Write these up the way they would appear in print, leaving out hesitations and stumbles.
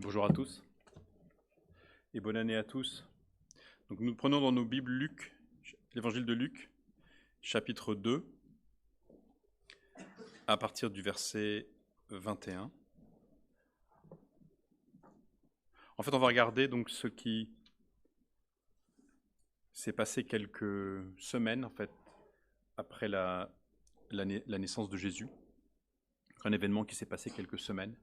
Bonjour à tous et bonne année à tous. Donc nous prenons dans nos Bibles Luc, l'évangile de Luc, chapitre 2, à partir du verset 21. En fait, on va regarder donc ce qui s'est passé quelques semaines en fait après la naissance de Jésus. Un événement qui s'est passé quelques semaines,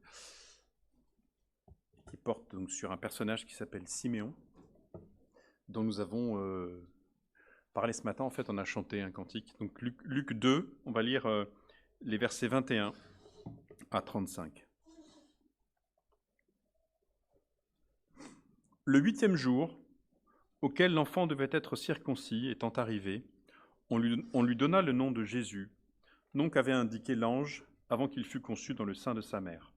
qui porte donc sur un personnage qui s'appelle Siméon, dont nous avons parlé ce matin. En fait, on a chanté un cantique. Donc Luc 2, on va lire les versets 21 à 35. Le 8e jour, auquel l'enfant devait être circoncis, étant arrivé, on lui donna le nom de Jésus, nom qu'avait indiqué l'ange avant qu'il fût conçu dans le sein de sa mère.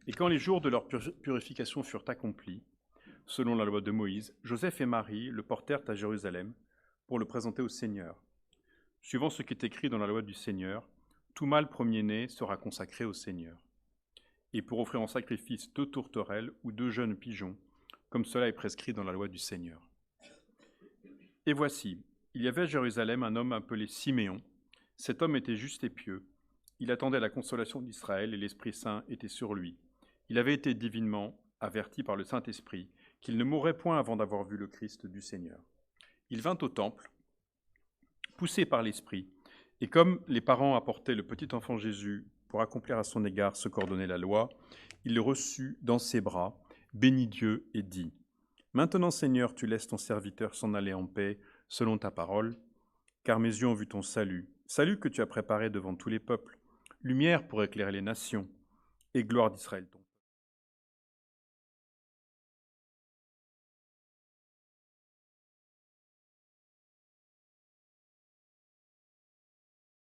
Et quand les jours de leur purification furent accomplis, selon la loi de Moïse, Joseph et Marie le portèrent à Jérusalem pour le présenter au Seigneur. Suivant ce qui est écrit dans la loi du Seigneur, tout mâle premier-né sera consacré au Seigneur. Et pour offrir en sacrifice 2 tourterelles ou 2 jeunes pigeons, comme cela est prescrit dans la loi du Seigneur. Et voici, il y avait à Jérusalem un homme appelé Siméon. Cet homme était juste et pieux. Il attendait la consolation d'Israël et l'Esprit Saint était sur lui. Il avait été divinement averti par le Saint-Esprit qu'il ne mourrait point avant d'avoir vu le Christ du Seigneur. Il vint au temple, poussé par l'Esprit, et comme les parents apportaient le petit enfant Jésus pour accomplir à son égard ce qu'ordonnait la loi, il le reçut dans ses bras, bénit Dieu et dit : « Maintenant, Seigneur, tu laisses ton serviteur s'en aller en paix, selon ta parole, car mes yeux ont vu ton salut, salut que tu as préparé devant tous les peuples, lumière pour éclairer les nations, et gloire d'Israël ton